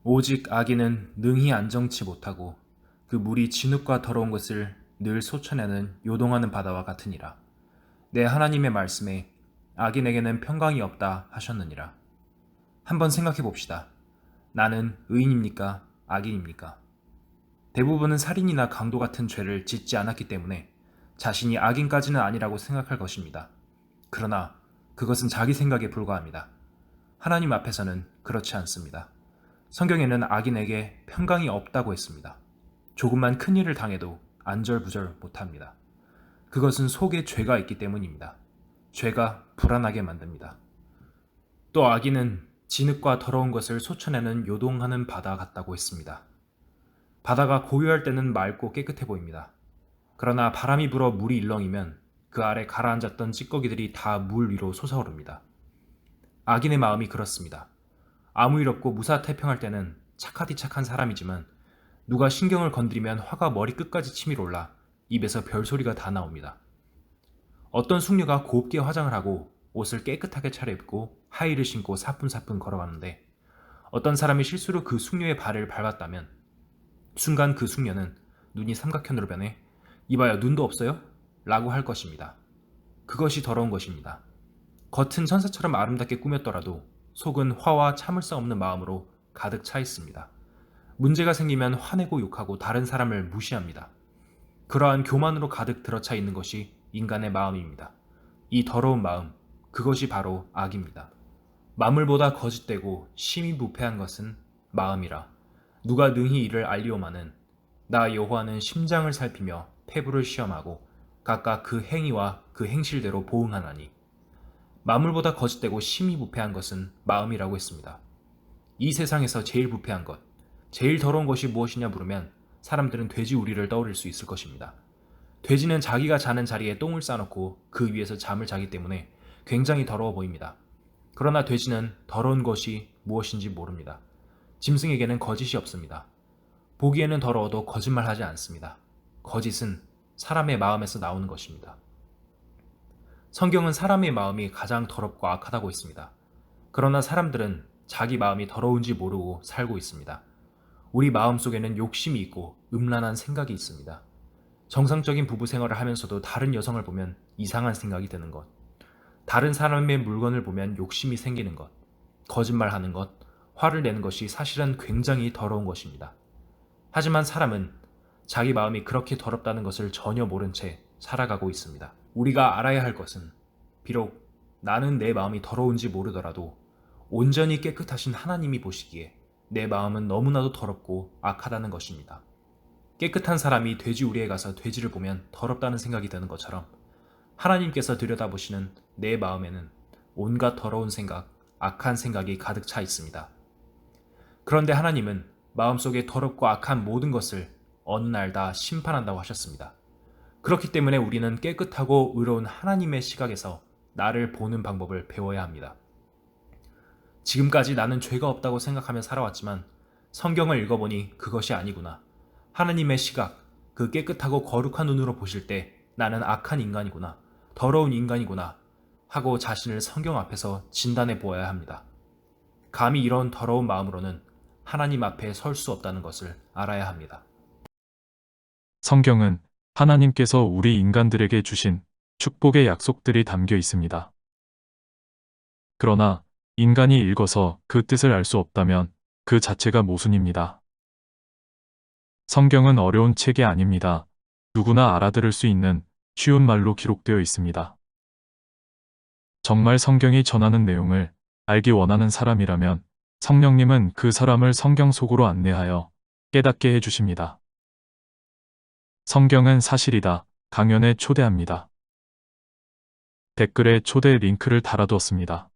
오직 악인은 능히 안정치 못하고 그 물이 진흙과 더러운 것을 늘 쏟쳐내는 요동하는 바다와 같으니라. 내 하나님의 말씀에 악인에게는 평강이 없다 하셨느니라. 한번 생각해 봅시다. 나는 의인입니까? 악인입니까? 대부분은 살인이나 강도 같은 죄를 짓지 않았기 때문에 자신이 악인까지는 아니라고 생각할 것입니다. 그러나 그것은 자기 생각에 불과합니다. 하나님 앞에서는 그렇지 않습니다. 성경에는 악인에게 평강이 없다고 했습니다. 조금만 큰 일을 당해도 안절부절 못합니다. 그것은 속에 죄가 있기 때문입니다. 죄가 불안하게 만듭니다. 또 악인은 진흙과 더러운 것을 쏟쳐내는 요동하는 바다 같다고 했습니다. 바다가 고요할 때는 맑고 깨끗해 보입니다. 그러나 바람이 불어 물이 일렁이면 그 아래 가라앉았던 찌꺼기들이 다 물 위로 솟아오릅니다. 악인의 마음이 그렇습니다. 아무 일 없고 무사태평할 때는 착하디 착한 사람이지만 누가 신경을 건드리면 화가 머리 끝까지 치밀어 올라 입에서 별소리가 다 나옵니다. 어떤 숙녀가 곱게 화장을 하고 옷을 깨끗하게 차려입고 하의를 신고 사뿐사뿐 걸어가는데 어떤 사람이 실수로 그 숙녀의 발을 밟았다면 순간 그 숙녀는 눈이 삼각형으로 변해 이봐요 눈도 없어요? 라고 할 것입니다. 그것이 더러운 것입니다. 겉은 천사처럼 아름답게 꾸몄더라도 속은 화와 참을성 없는 마음으로 가득 차 있습니다. 문제가 생기면 화내고 욕하고 다른 사람을 무시합니다. 그러한 교만으로 가득 들어차 있는 것이 인간의 마음입니다. 이 더러운 마음, 그것이 바로 악입니다. 만물보다 거짓되고 심히 부패한 것은 마음이라. 누가 능히 이를 알리오마는 나 여호와는 심장을 살피며 폐부를 시험하고 각각 그 행위와 그 행실대로 보응하나니. 만물보다 거짓되고 심히 부패한 것은 마음이라고 했습니다. 이 세상에서 제일 부패한 것, 제일 더러운 것이 무엇이냐 물으면 사람들은 돼지우리를 떠올릴 수 있을 것입니다. 돼지는 자기가 자는 자리에 똥을 싸놓고 그 위에서 잠을 자기 때문에 굉장히 더러워 보입니다. 그러나 돼지는 더러운 것이 무엇인지 모릅니다. 짐승에게는 거짓이 없습니다. 보기에는 더러워도 거짓말하지 않습니다. 거짓은 사람의 마음에서 나오는 것입니다. 성경은 사람의 마음이 가장 더럽고 악하다고 했습니다. 그러나 사람들은 자기 마음이 더러운지 모르고 살고 있습니다. 우리 마음 속에는 욕심이 있고 음란한 생각이 있습니다. 정상적인 부부 생활을 하면서도 다른 여성을 보면 이상한 생각이 드는 것, 다른 사람의 물건을 보면 욕심이 생기는 것, 거짓말하는 것, 화를 내는 것이 사실은 굉장히 더러운 것입니다. 하지만 사람은 자기 마음이 그렇게 더럽다는 것을 전혀 모른 채 살아가고 있습니다. 우리가 알아야 할 것은 비록 나는 내 마음이 더러운지 모르더라도 온전히 깨끗하신 하나님이 보시기에 내 마음은 너무나도 더럽고 악하다는 것입니다. 깨끗한 사람이 돼지우리에 가서 돼지를 보면 더럽다는 생각이 드는 것처럼 하나님께서 들여다보시는 내 마음에는 온갖 더러운 생각, 악한 생각이 가득 차 있습니다. 그런데 하나님은 마음속에 더럽고 악한 모든 것을 어느 날 다 심판한다고 하셨습니다. 그렇기 때문에 우리는 깨끗하고 의로운 하나님의 시각에서 나를 보는 방법을 배워야 합니다. 지금까지 나는 죄가 없다고 생각하며 살아왔지만 성경을 읽어보니 그것이 아니구나. 하나님의 시각, 그 깨끗하고 거룩한 눈으로 보실 때 나는 악한 인간이구나, 더러운 인간이구나 하고 자신을 성경 앞에서 진단해 보아야 합니다. 감히 이런 더러운 마음으로는 하나님 앞에 설 수 없다는 것을 알아야 합니다. 성경은 하나님께서 우리 인간들에게 주신 축복의 약속들이 담겨 있습니다. 그러나 인간이 읽어서 그 뜻을 알 수 없다면 그 자체가 모순입니다. 성경은 어려운 책이 아닙니다. 누구나 알아들을 수 있는 쉬운 말로 기록되어 있습니다. 정말 성경이 전하는 내용을 알기 원하는 사람이라면 성령님은 그 사람을 성경 속으로 안내하여 깨닫게 해주십니다. 성경은 사실이다. 강연에 초대합니다. 댓글에 초대 링크를 달아두었습니다.